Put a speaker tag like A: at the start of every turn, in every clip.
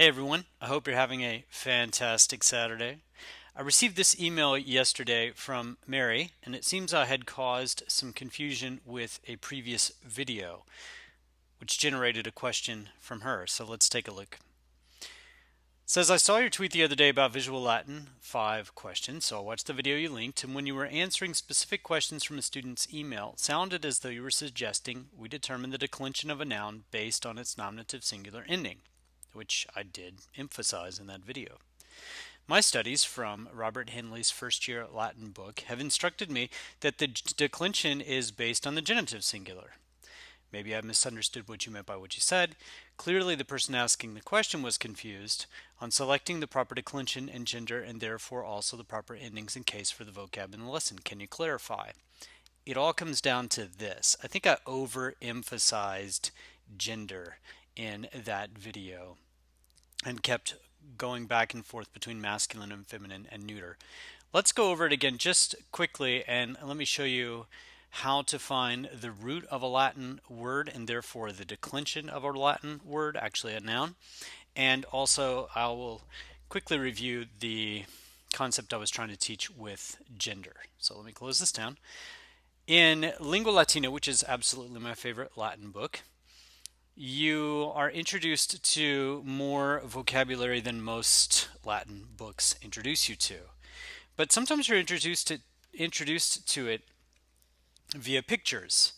A: Hey everyone, I hope you're having a fantastic Saturday. I received this email yesterday from Mary, and it seems I had caused some confusion with a previous video, which generated a question from her. So let's take a look. It says, I saw your tweet the other day about Visual Latin 5 questions, so I watched the video you linked, and when you were answering specific questions from a student's email, it sounded as though you were suggesting we determine the declension of a noun based on its nominative singular ending, which I did emphasize in that video. My studies from Robert Henley's first year Latin book have instructed me that the declension is based on the genitive singular. Maybe I misunderstood what you meant by what you said. Clearly, the person asking the question was confused on selecting the proper declension and gender and therefore also the proper endings and case for the vocab in the lesson. Can you clarify? It all comes down to this. I think I overemphasized gender in that video and kept going back and forth between masculine and feminine and neuter. Let's go over it again just quickly and let me show you how to find the root of a Latin word and therefore the declension of a Latin word, actually a noun. And also I will quickly review the concept I was trying to teach with gender. So let me close this down. In Lingua Latina, which is absolutely my favorite Latin book, you are introduced to more vocabulary than most Latin books introduce you to. But sometimes you're introduced to it via pictures.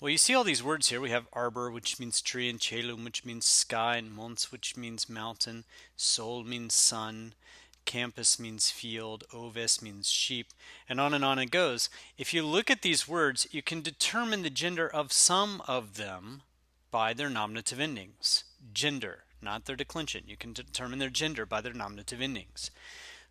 A: Well, you see all these words here. We have arbor, which means tree, and caelum, which means sky, and mons, which means mountain, sol means sun, campus means field, ovis means sheep, and on it goes. If you look at these words, you can determine the gender of some of them by their nominative endings. Gender, not their declension. You can determine their gender by their nominative endings.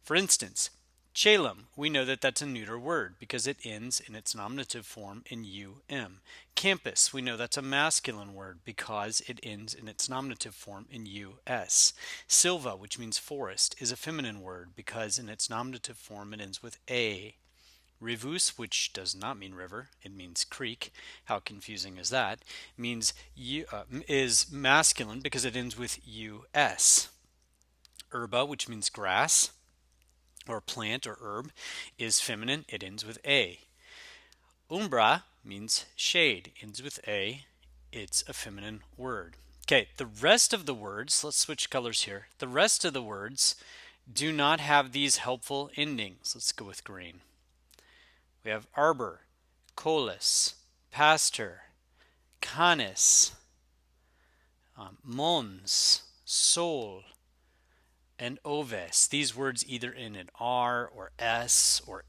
A: For instance, caelum, we know that that's a neuter word because it ends in its nominative form in um. Campus, we know that's a masculine word because it ends in its nominative form in us. Silva, which means forest, is a feminine word because in its nominative form it ends with a. Rivus, which does not mean river, it means creek. How confusing is that? Means is masculine because it ends with us. Herba, which means grass or plant or herb, is feminine. It ends with a. Umbra means shade, ends with a. It's a feminine word. Okay, the rest of the words, let's switch colors here. The rest of the words do not have these helpful endings. Let's go with green. We have arbor, colis, pastor, canis, mons, sol, and oves. These words either end in R or S or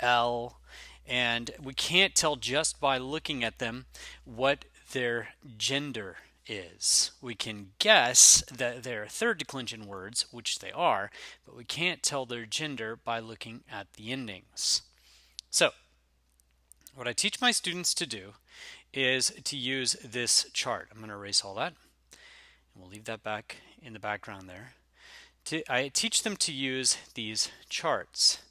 A: L, and we can't tell just by looking at them what their gender is. We can guess that they're third declension words, which they are, but we can't tell their gender by looking at the endings. So, what I teach my students to do is to use this chart. I'm going to erase all that, and we'll leave that back in the background there. I teach them to use these charts.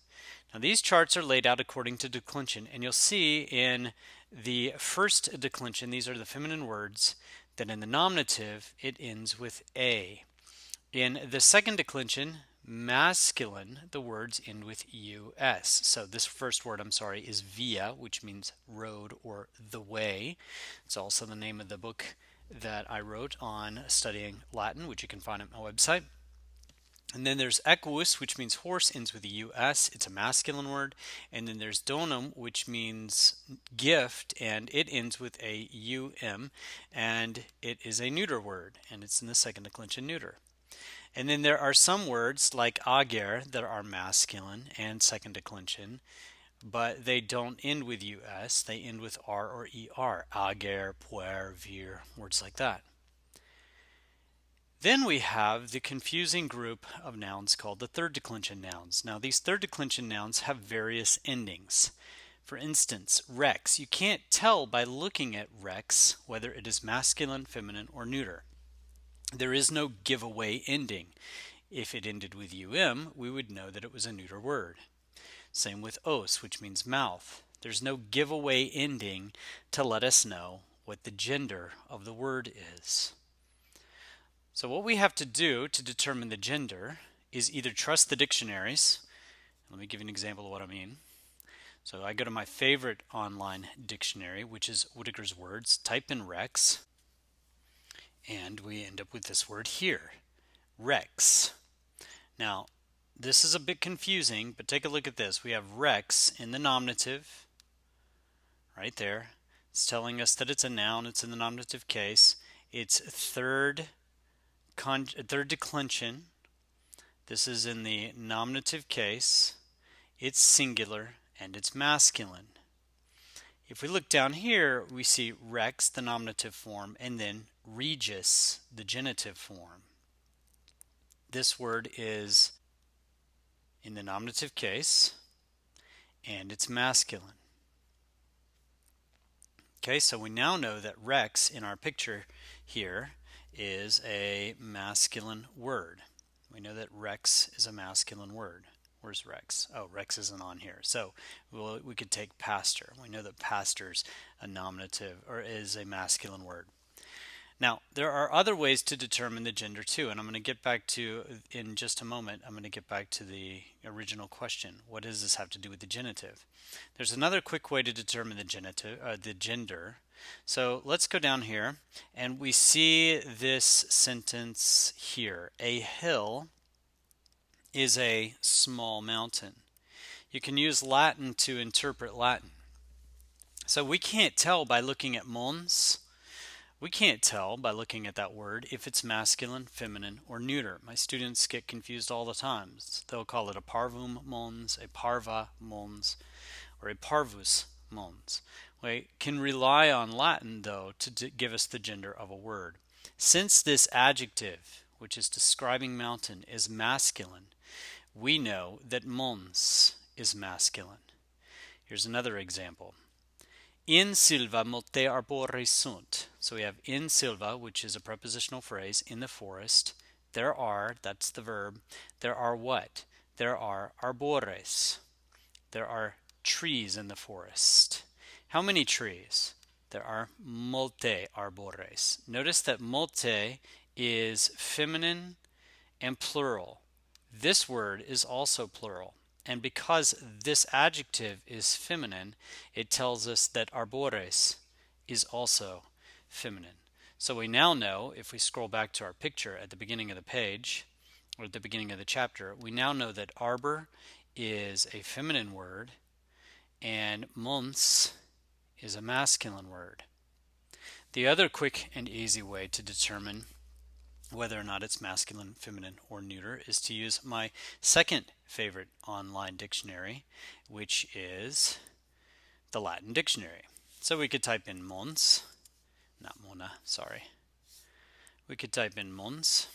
A: Now, these charts are laid out according to declension, and you'll see in the first declension, these are the feminine words, that in the nominative, it ends with a. In the second declension, masculine, the words end with us. So this first word, is via, which means road or the way. It's also the name of the book that I wrote on studying Latin, which you can find at my website. And then there's equus, which means horse, ends with a us. It's a masculine word. And then there's donum, which means gift, and it ends with a and it is a neuter word, and it's in the second declension neuter. And then there are some words like ager that are masculine and second declension, but they don't end with us. They end with r or er. Ager, puer, vir, words like that. Then we have the confusing group of nouns called the third declension nouns. Now, these third declension nouns have various endings. For instance, rex. You can't tell by looking at rex whether it is masculine, feminine, or neuter. There is no giveaway ending. If it ended with we would know that it was a neuter word. Same with os, which means mouth. There's no giveaway ending to let us know what the gender of the word is. So what we have to do to determine the gender is either trust the dictionaries. Let me give you an example of what I mean. So I go to my favorite online dictionary, which is Whitaker's Words, type in Rex, and we end up with this word here, Rex. Now, this is a bit confusing, but take a look at this. We have Rex in the nominative, right there. It's telling us that it's a noun. It's in the nominative case. It's third declension. This is in the nominative case. It's singular and it's masculine. If we look down here, we see Rex, the nominative form, and then Regis, the genitive form. This word is in the nominative case and it's masculine. Okay, so we now know that Rex in our picture here is a masculine word. We know that Rex is a masculine word. Where's Rex? Oh, Rex isn't on here. So we could take pastor. We know that pastor's a nominative or is a masculine word. Now, there are other ways to determine the gender too, and I'm going to get back to, in just a moment, I'm going to get back to the original question. What does this have to do with the genitive? There's another quick way to determine the gender. So let's go down here, and we see this sentence here. A hill is a small mountain. You can use Latin to interpret Latin. So we can't tell by looking at mons. We can't tell by looking at that word if it's masculine, feminine, or neuter. My students get confused all the time. They'll call it a parvum mons, a parva mons, or a parvus mons. We can rely on Latin, though, to give us the gender of a word. Since this adjective, which is describing mountain, is masculine, we know that mons is masculine. Here's another example. In silva multe arbores sunt. So we have in silva, which is a prepositional phrase, in the forest. There are, that's the verb. There are what? There are arbores. There are trees in the forest. How many trees? There are multe arbores. Notice that multe is feminine and plural. This word is also plural. And because this adjective is feminine, it tells us that arbores is also feminine. So we now know, if we scroll back to our picture at the beginning of the page, or at the beginning of the chapter, we now know that arbor is a feminine word and mons is a masculine word. The other quick and easy way to determine whether or not it's masculine, feminine, or neuter is to use my second favorite online dictionary, which is the Latin dictionary. So we could type in mons, not mona, sorry. We could type in mons,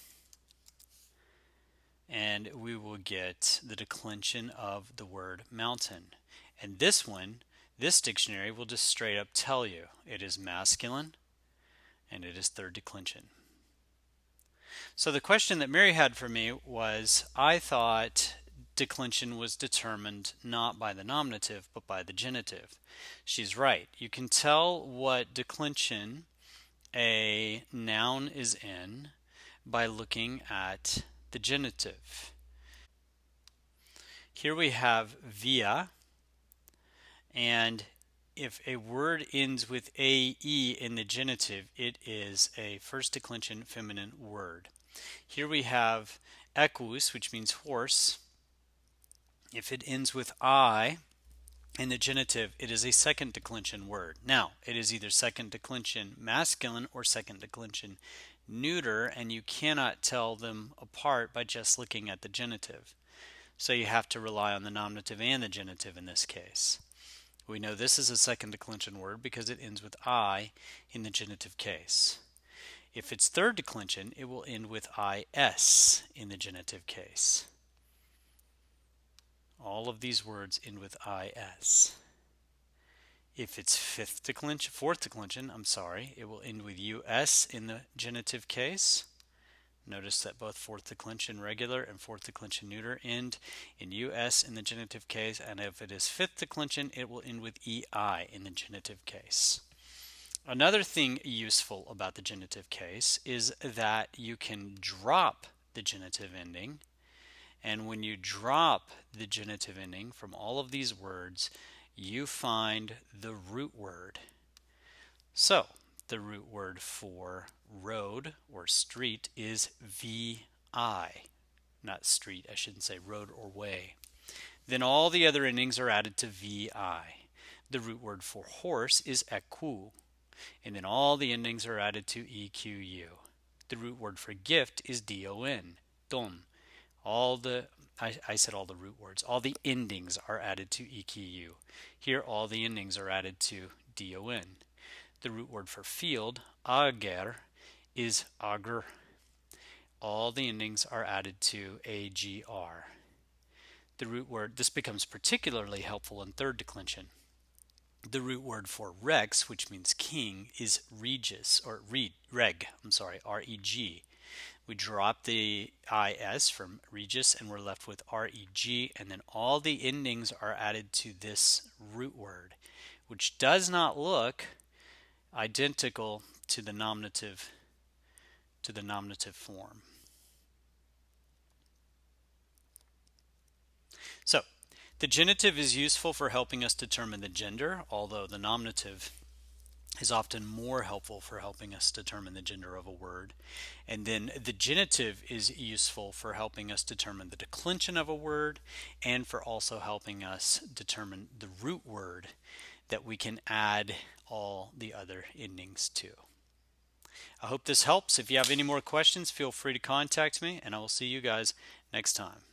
A: and we will get the declension of the word mountain. And this one, this dictionary will just straight up tell you it is masculine and it is third declension. So the question that Mary had for me was, I thought declension was determined not by the nominative but by the genitive. She's right. You can tell what declension a noun is in by looking at the genitive. Here we have via, and if a word ends with ae in the genitive, it is a first declension feminine word. Here we have equus, which means horse. If it ends with I in the genitive, it is a second declension word. Now, it is either second declension masculine or second declension neuter, and you cannot tell them apart by just looking at the genitive. So you have to rely on the nominative and the genitive in this case. We know this is a second declension word because it ends with I in the genitive case. If it's third declension, it will end with is in the genitive case. All of these words end with is. If it's fourth declension, it will end with us in the genitive case. Notice that both fourth declension regular and fourth declension neuter end in us in the genitive case, and if it is fifth declension, it will end with ei in the genitive case. Another thing useful about the genitive case is that you can drop the genitive ending, and when you drop the genitive ending from all of these words, you find the root word. So, the root word for road or street is VI. Not street, I shouldn't say road or way. Then all the other endings are added to VI. The root word for horse is eku, and then all the endings are added to EQU. The root word for gift is DON, don. I said all the root words. All the endings are added to EQU. Here, all the endings are added to DON. The root word for field, ager, is agr. All the endings are added to AGR. The root word, this becomes particularly helpful in third declension. The root word for rex, which means king, is regis, or reg, R-E-G. We drop the IS from regis and we're left with REG, and then all the endings are added to this root word, which does not look identical to the nominative form. So, the genitive is useful for helping us determine the gender, although the nominative is often more helpful for helping us determine the gender of a word. And then the genitive is useful for helping us determine the declension of a word and for also helping us determine the root word that we can add all the other endings to. I hope this helps. If you have any more questions, feel free to contact me, and I will see you guys next time.